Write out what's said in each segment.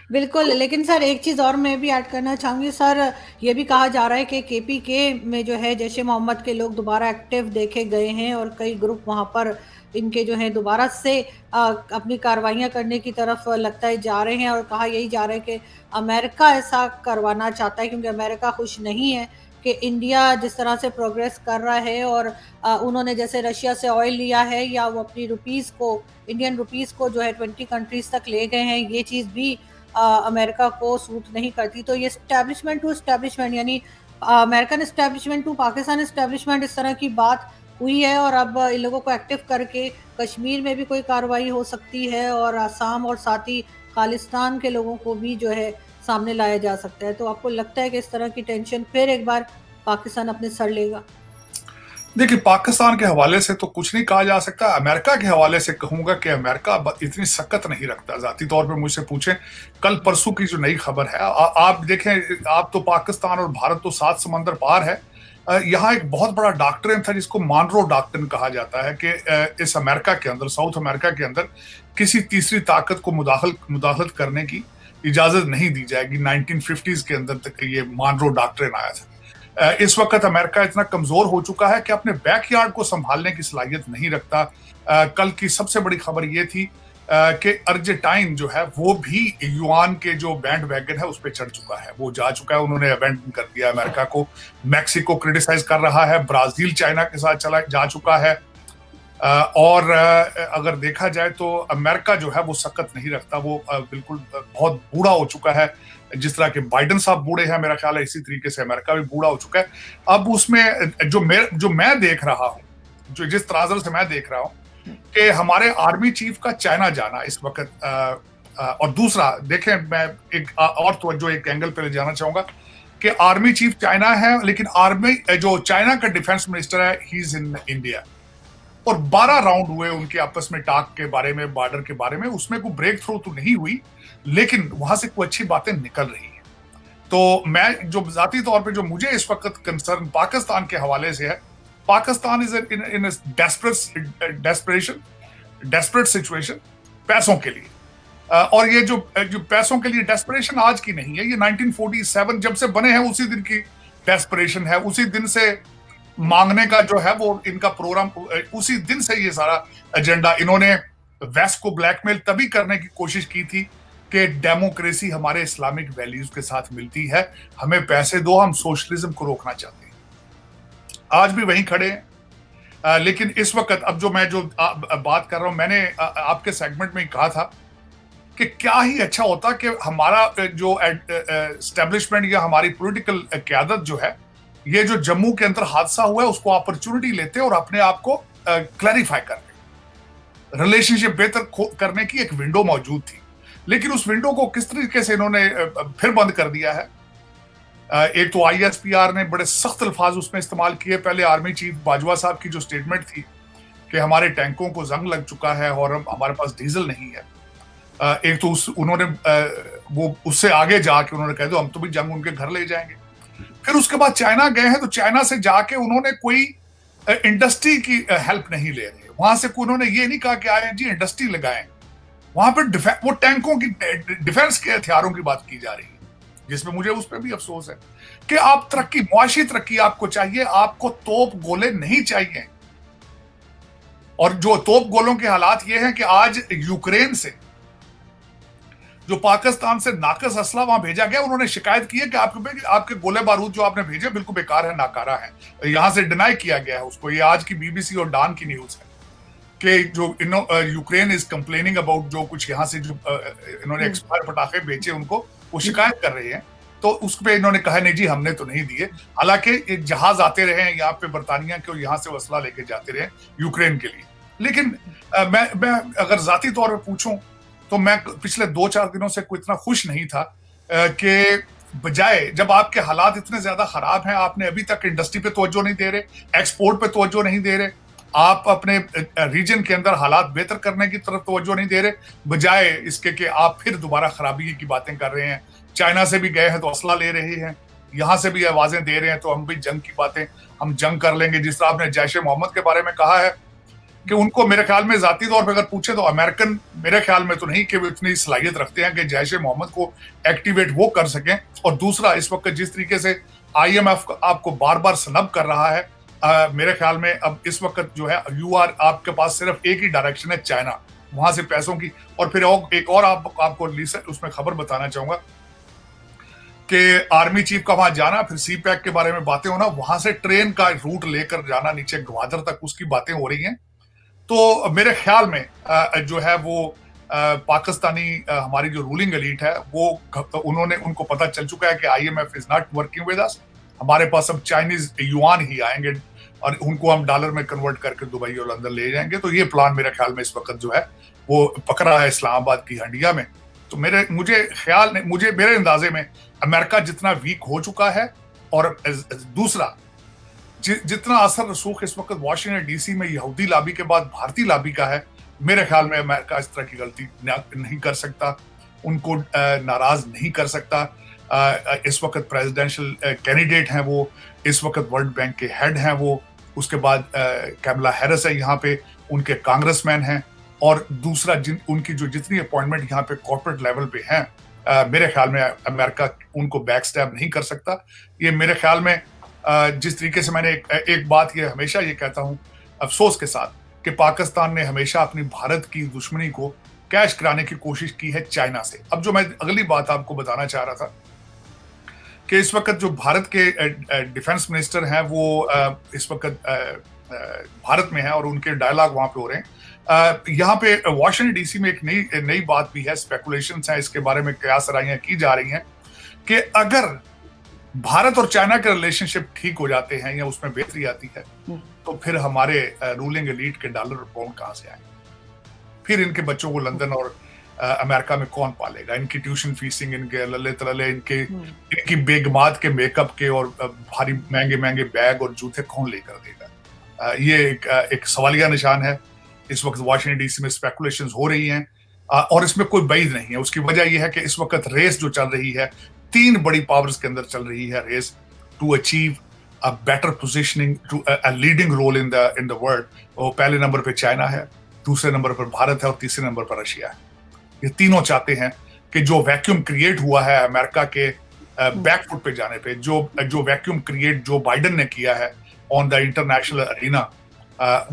बिल्कुल, तो लेकिन सर एक चीज़ और मैं भी ऐड करना चाहूँगी सर, ये भी कहा जा रहा है कि केपीके में जो है जैश ए मोहम्मद के लोग दोबारा एक्टिव देखे गए हैं और कई ग्रुप वहाँ पर इनके जो हैं दोबारा से अपनी कार्रवाइयाँ करने की तरफ लगता है जा रहे हैं, और कहा यही जा रहा है कि अमेरिका ऐसा करवाना चाहता है, क्योंकि अमेरिका खुश नहीं है कि इंडिया जिस तरह से प्रोग्रेस कर रहा है, और उन्होंने जैसे रशिया से ऑयल लिया है, या वो अपनी रुपीस को, इंडियन रुपीस को जो है 20 कंट्रीज तक ले गए हैं, ये चीज़ भी अमेरिका को सूट नहीं करती। तो ये स्टैब्लिशमेंट टू स्टैब्लिशमेंट, यानी American establishment to Pakistan establishment, इस तरह की बात हुई है, और अब इन लोगों को एक्टिव करके कश्मीर में भी कोई कार्रवाई हो सकती है, और आसाम और साथ ही खालिस्तान के लोगों को भी जो है सामने लाया जा सकता है। तो आपको लगता है कि इस तरह की टेंशन फिर एक बार पाकिस्तान अपने सर लेगा? देखिए, पाकिस्तान के हवाले से तो कुछ नहीं कहा जा सकता। अमेरिका के हवाले से कहूंगा कि अमेरिका इतनी सकत नहीं रखता। जाती तौर पे मुझसे पूछें, कल परसों की जो नई खबर है, आप देखें, आप तो पाकिस्तान और भारत तो 7 समंदर पार है। यहाँ एक बहुत बड़ा डॉक्ट्रिन था जिसको मानरो डॉक्ट्रिन कहा जाता है कि इस अमेरिका के अंदर, साउथ अमेरिका के अंदर किसी तीसरी ताकत को मुदाखलत करने की इजाजत नहीं दी जाएगी। 1950s के अंदर तक ये मानरो डॉक्ट्रिन आया था। इस वक्त अमेरिका इतना कमजोर हो चुका है कि अपने बैकयार्ड को संभालने की सलाहियत नहीं रखता। कल की सबसे बड़ी खबर यह थी कि अर्जेंटाइन जो है वो भी युआन के जो बैंड वैगन है उस पर चढ़ चुका है, वो जा चुका है, उन्होंने अबैंडन कर दिया अमेरिका को। मैक्सिको क्रिटिसाइज कर रहा है, ब्राजील चाइना के साथ चला जा चुका है। और अगर देखा जाए तो अमेरिका जो है वो सकत नहीं रखता, वो बिल्कुल बहुत बूढ़ा हो चुका है। जिस तरह के बाइडन साहब बूढ़े हैं, मेरा ख्याल है इसी तरीके से अमेरिका भी बूढ़ा हो चुका है। अब उसमें जो मैं देख रहा हूं, जो जिस तराजर से मैं देख रहा हूं कि हमारे आर्मी चीफ का चाइना जाना इस वक्त, और दूसरा देखें, मैं एक और तवज्जो एक एंगल पे ले जाना चाहूंगा कि आर्मी चीफ चाइना है, लेकिन आर्मी जो चाइना का डिफेंस मिनिस्टर है, ही इज इन इंडिया। और 12 राउंड हुए उनके आपस में टाक के बारे में, बॉर्डर के बारे में, उसमें कोई ब्रेक थ्रू तो नहीं हुई, लेकिन वहां से कोई अच्छी बातें निकल रही हैं। तो मैं जो जाती तौर पे जो मुझे इस वक्त कंसर्न पाकिस्तान के हवाले से है, Pakistan is in desperation, desperate situation पैसों के लिए। और ये जो पैसों के लिए डेस्परेशन आज की नहीं है, ये 1947 जब से बने हैं उसी दिन की डेस्परेशन है। उसी दिन से मांगने का जो है वो इनका प्रोग्राम, उसी दिन से ये सारा एजेंडा, इन्होंने वेस्ट को ब्लैकमेल तभी करने की कोशिश की थी कि डेमोक्रेसी हमारे इस्लामिक वैल्यूज के साथ मिलती है, हमें पैसे दो, हम सोशलिज्म को रोकना चाहते हैं। आज भी वहीं खड़े हैं। लेकिन इस वक्त अब जो मैं जो बात कर रहा हूं, मैंने आपके सेगमेंट में ही कहा था कि क्या ही अच्छा होता कि हमारा जो एस्टेब्लिशमेंट या हमारी पॉलिटिकल क्यादत जो है, ये जो जम्मू के अंदर हादसा हुआ है उसको अपॉर्चुनिटी लेते और अपने आप को क्लैरिफाई करते। रिलेशनशिप बेहतर करने की एक विंडो मौजूद थी, लेकिन उस विंडो को किस तरीके से इन्होंने फिर बंद कर दिया है। एक तो आईएसपीआर ने बड़े सख्त अल्फाज उसमें इस्तेमाल किए। पहले आर्मी चीफ बाजवा साहब की जो स्टेटमेंट थी कि हमारे टैंकों को जंग लग चुका है और हमारे पास डीजल नहीं है, एक तो उन्होंने वो उससे आगे जाके उन्होंने कह दो हम तो भी जंग उनके घर ले जाएंगे। फिर उसके बाद चाइना गए हैं, तो चाइना से जाके उन्होंने कोई इंडस्ट्री की हेल्प नहीं ले रहे। वहां से उन्होंने ये नहीं कहा कि आए जी इंडस्ट्री लगाएं, वहां पर वो टैंकों की, डिफेंस के हथियारों की बात की जा रही है, जिसमें मुझे उस पर भी अफसोस है कि आप तरक्की, मुआशी तरक्की आपको चाहिए, आपको तोप गोले नहीं चाहिए। और जो तोप गोलों के हालात ये हैं कि आज यूक्रेन से जो पाकिस्तान से नाकस असला वहां भेजा गया, उन्होंने शिकायत की है कि आपके गोले बारूद जो आपने भेजे बिल्कुल बेकार है, नाकारा है। यहां से डिनाई किया गया है उसको। ये आज की बीबीसी और डान की न्यूज है कि जो यूक्रेन इज कंप्लेनिंग अबाउट जो कुछ यहाँ से जो इन्होंने एक्सपायर पटाखे बेचे उनको, वो शिकायत कर रहे हैं। तो उस पर इन्होंने कहा नहीं जी हमने तो नहीं दिए। हालांकि जहाज आते रहे हैं यहाँ पे बरतानिया के, और यहाँ से असला लेके जाते रहे यूक्रेन के लिए। लेकिन मैं अगर जाती तौर पर पूछूं तो मैं पिछले 2-4 दिनों से कोई इतना खुश नहीं था कि बजाय, जब आपके हालात इतने ज्यादा खराब हैं, आपने अभी तक इंडस्ट्री पे तवज्जो नहीं दे रहे, एक्सपोर्ट पे तवज्जो नहीं दे रहे, आप अपने रीजन के अंदर हालात बेहतर करने की तरफ तवज्जो नहीं दे रहे, बजाय इसके कि आप फिर दोबारा खराबी की बातें कर रहे हैं। चाइना से भी गए हैं तो असला ले रहे हैं, यहां से भी आवाजें दे रहे हैं तो हम भी जंग की बातें, हम जंग कर लेंगे। जिस तरह आपने जैश ए मोहम्मद के बारे में कहा है कि उनको मेरे ख्याल में जाती तौर पर अगर पूछे तो अमेरिकन मेरे ख्याल में तो नहीं कि वो इतनी सलाहियत रखते हैं कि जैश ए मोहम्मद को एक्टिवेट वो कर सकें। और दूसरा, इस वक्त जिस तरीके से IMF आपको बार बार सनब कर रहा है, मेरे ख्याल में अब इस वक्त जो है आपके पास सिर्फ एक ही डायरेक्शन है, चाइना, वहां से पैसों की। और फिर एक और आपको उसमें खबर बताना चाहूंगा कि आर्मी चीफ का वहां जाना, फिर CPEC के बारे में बातें होना, वहां से ट्रेन का रूट लेकर जाना नीचे ग्वादर तक, उसकी बातें हो रही हैं। तो मेरे ख्याल में जो है वो पाकिस्तानी हमारी जो रूलिंग एलीट है वो उनको पता चल चुका है कि IMF is not working with us, हमारे पास अब चाइनीज युआन ही आएंगे और उनको हम डॉलर में कन्वर्ट करके दुबई और लंदन ले जाएंगे। तो ये प्लान मेरे ख्याल में इस वक्त जो है वो पकड़ा है इस्लामाबाद की हंडिया में। तो मेरे अंदाजे में अमेरिका जितना वीक हो चुका है, और दूसरा जितना असर रसूख इस वक्त वाशिंगटन DC में यहूदी लॉबी के बाद भारतीय लॉबी का है, मेरे ख्याल में अमेरिका इस तरह की गलती नहीं कर सकता, उनको नाराज नहीं कर सकता। इस वक्त प्रेसिडेंशियल कैंडिडेट हैं वो, इस वक्त वर्ल्ड बैंक के हेड हैं वो, उसके बाद कैमला हैरिस है यहाँ पे, उनके कांग्रेसमैन हैं, और दूसरा उनकी जो जितनी अपॉइंटमेंट यहाँ पे कॉर्पोरेट लेवल पे हैं, मेरे ख्याल में अमेरिका उनको बैक स्टैब नहीं कर सकता। ये मेरे ख्याल में जिस तरीके से मैंने एक बात ये हमेशा ये कहता हूँ अफसोस के साथ कि पाकिस्तान ने हमेशा अपनी भारत की दुश्मनी को कैश कराने की कोशिश की है चाइना से। अब जो मैं अगली बात आपको बताना चाह रहा था कि इस वक्त जो भारत के डिफेंस मिनिस्टर हैं वो इस वक्त भारत में हैं और उनके डायलॉग वहां पे हो रहे हैं। यहाँ पे वाशिंगटन DC में एक नई बात भी है, स्पेकुलेशंस हैं इसके बारे में, कयास राइयां की जा रही हैं कि अगर भारत और चाइना के रिलेशनशिप ठीक हो जाते हैं या उसमें बेहतरी आती है तो फिर हमारे रूलिंग एलीट के डॉलर और पाउंड कहां से आएंगे, फिर इनके बच्चों को लंदन और अमेरिका में कौन पालेगा, इनकी ट्यूशन फीसिंग, इनके लल्ले तलले, इनकी बेगमात के मेकअप के और भारी महंगे महंगे बैग और जूते कौन लेकर देगा। ये एक सवालिया निशान है। इस वक्त वाशिंगटन DC में स्पेकुलेशंस हो रही हैं और इसमें कोई बैद नहीं है। उसकी वजह यह है कि इस वक्त रेस जो चल रही है, 3 बड़ी पावर्स के अंदर चल रही है race to achieve a better positioning, to a leading role in the world. वो पहले नंबर पे चाइना है, दूसरे नंबर पर भारत है और तीसरे नंबर पर रशिया है। ये तीनों चाहते हैं कि जो वैक्यूम क्रिएट हुआ है अमेरिका के बैकफुट पे जाने पे, जो वैक्यूम क्रिएट जो बाइडेन ने किया है ऑन द इंटरनेशनल अरीना,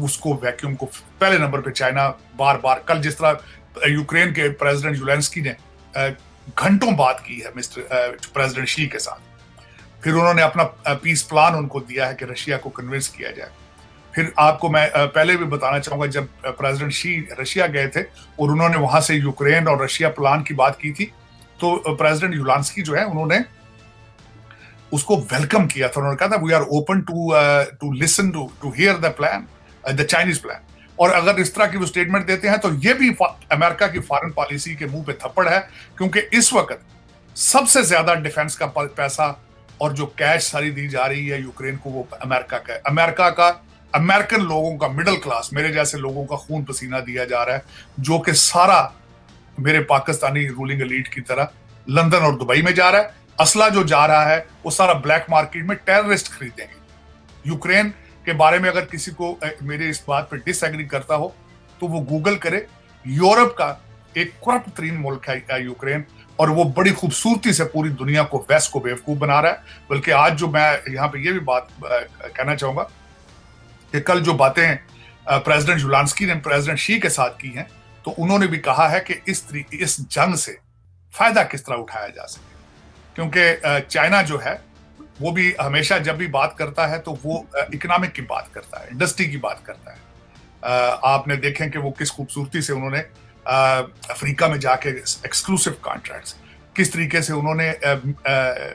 उसको वैक्यूम को पहले नंबर पे चाइना बार बार, कल जिस तरह यूक्रेन के प्रेसिडेंट ज़ेलेंस्की ने घंटों बात की है मिस्टर प्रेसिडेंट शी के साथ, फिर उन्होंने अपना पीस प्लान उनको दिया है कि रशिया को कन्विंस किया जाए। फिर आपको मैं पहले भी बताना चाहूंगा, जब प्रेसिडेंट शी रशिया गए थे और उन्होंने वहां से यूक्रेन और रशिया प्लान की बात की थी, तो प्रेसिडेंट ज़ेलेंस्की जो है उन्होंने उसको वेलकम किया था। उन्होंने कहा था we are open to listen to hear the plan, the Chinese plan. और अगर इस तरह की वो स्टेटमेंट देते हैं तो ये भी अमेरिका की फॉरेन पॉलिसी के मुंह पे थप्पड़ है, क्योंकि इस वक्त सबसे ज्यादा डिफेंस का पैसा और जो कैश सारी दी जा रही है यूक्रेन को वो अमेरिका का है। अमेरिकन लोगों का, मिडिल क्लास मेरे जैसे लोगों का खून पसीना दिया जा रहा है, जो कि सारा मेरे पाकिस्तानी रूलिंग एलीट की तरह लंदन और दुबई में जा रहा है। असला जो जा रहा है वो सारा ब्लैक मार्केट में टेररिस्ट खरीदेंगे। यूक्रेन के बारे में अगर किसी को मेरे इस बात पर डिसएग्री करता हो तो वो गूगल करे। यूरोप का एक करप्ट तरीन मुल्क है यूक्रेन, और वो बड़ी खूबसूरती से पूरी दुनिया को, वेस्ट को बेवकूफ बना रहा है। बल्कि आज जो मैं यहाँ पे ये भी बात कहना चाहूंगा कि कल जो बातें प्रेसिडेंट ज़ेलेंस्की ने प्रेसिडेंट शी के साथ की हैं, तो उन्होंने भी कहा है कि इस जंग से फायदा किस तरह उठाया जा सके, क्योंकि चाइना जो है वो भी हमेशा जब भी बात करता है तो वो इकोनॉमिक की बात करता है, इंडस्ट्री की बात करता है। आपने देखें कि वो किस खूबसूरती से उन्होंने अफ्रीका में जाके एक्सक्लूसिव कॉन्ट्रैक्ट्स, किस तरीके से उन्होंने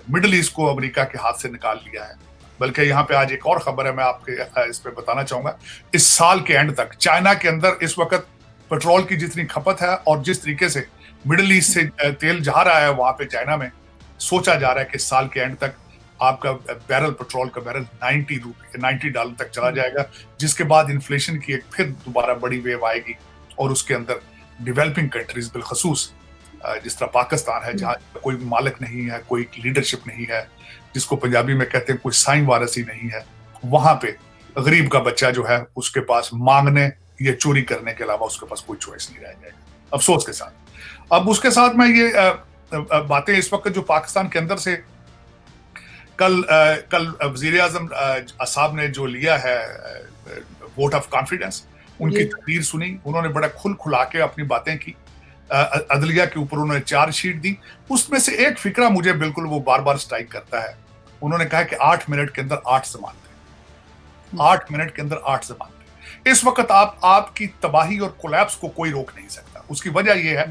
मिडिल ईस्ट को अमेरिका के हाथ से निकाल लिया है। बल्कि यहाँ पे आज एक और खबर है, मैं आपके इस पे बताना चाहूंगा। इस साल के एंड तक चाइना के अंदर इस वक्त पेट्रोल की जितनी खपत है और जिस तरीके से मिडिल ईस्ट से तेल जा रहा है वहां पे चाइना में, सोचा जा रहा है कि इस साल के एंड तक आपका पेट्रोल का बैरल $90 तक चला जाएगा, जिसके बाद इन्फ्लेशन की एक फिर दोबारा बड़ी वेव आएगी और उसके अंदर डेवलपिंग कंट्रीज बिलखसूस जिस तरह पाकिस्तान है, जहाँ कोई मालिक नहीं है, कोई लीडरशिप नहीं है, जिसको पंजाबी में कहते हैं कोई साईं वारसी नहीं है, वहां पे गरीब का बच्चा जो है उसके पास मांगने ये चोरी करने के अलावा उसके पास कोई चॉइस नहीं रह जाएगा, अफसोस के साथ। अब उसके साथ मैं ये बातें इस वक्त जो पाकिस्तान के अंदर से कल वजीर आजम साहब ने जो लिया है वोट ऑफ कॉन्फिडेंस, उनकी तकरीर सुनी, उन्होंने बड़ा खुल खुला के अपनी बातें की, अदलिया के ऊपर उन्होंने चार्जशीट दी। उसमें से एक फिक्रा मुझे बिल्कुल वो बार बार स्ट्राइक करता है। उन्होंने कहा कि 8 मिनट के अंदर 8 जमानतें, 8 मिनट के अंदर 8 जमानतें। इस वक्त आपकी तबाही और कोलैप्स को कोई रोक नहीं सकता। उसकी वजह यह है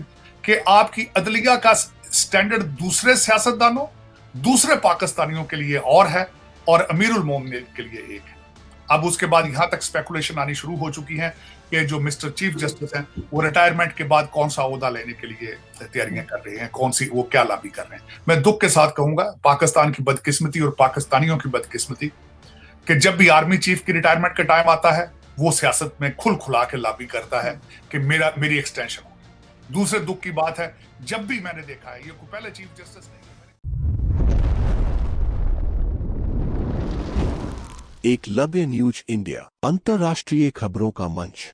कि आपकी अदलिया का स्टैंडर्ड दूसरे सियासतदानों, दूसरे पाकिस्तानियों के लिए और है और अमीरुल मोमिनीन के लिए एक है। अब उसके बाद यहां तक स्पेकुलेशन आनी शुरू हो चुकी है कि जो मिस्टर चीफ जस्टिस हैं वो रिटायरमेंट के बाद कौन सा ओहदा लेने के लिए तैयारियां कर रहे हैं, कौन सी वो क्या लॉबी कर रहे हैं। मैं दुख के साथ कहूंगा पाकिस्तान की बदकिस्मती और पाकिस्तानियों की बदकिस्मती कि जब भी आर्मी चीफ की रिटायरमेंट का टाइम आता है वो सियासत में खुल खुला के लॉबी करता है कि मेरी एक्सटेंशन होगी। दूसरे दुख की बात है, जब भी मैंने देखा है, ये कोई पहले चीफ जस्टिस नहीं, एकलव्य न्यूज इंडिया, अंतर्राष्ट्रीय खबरों का मंच।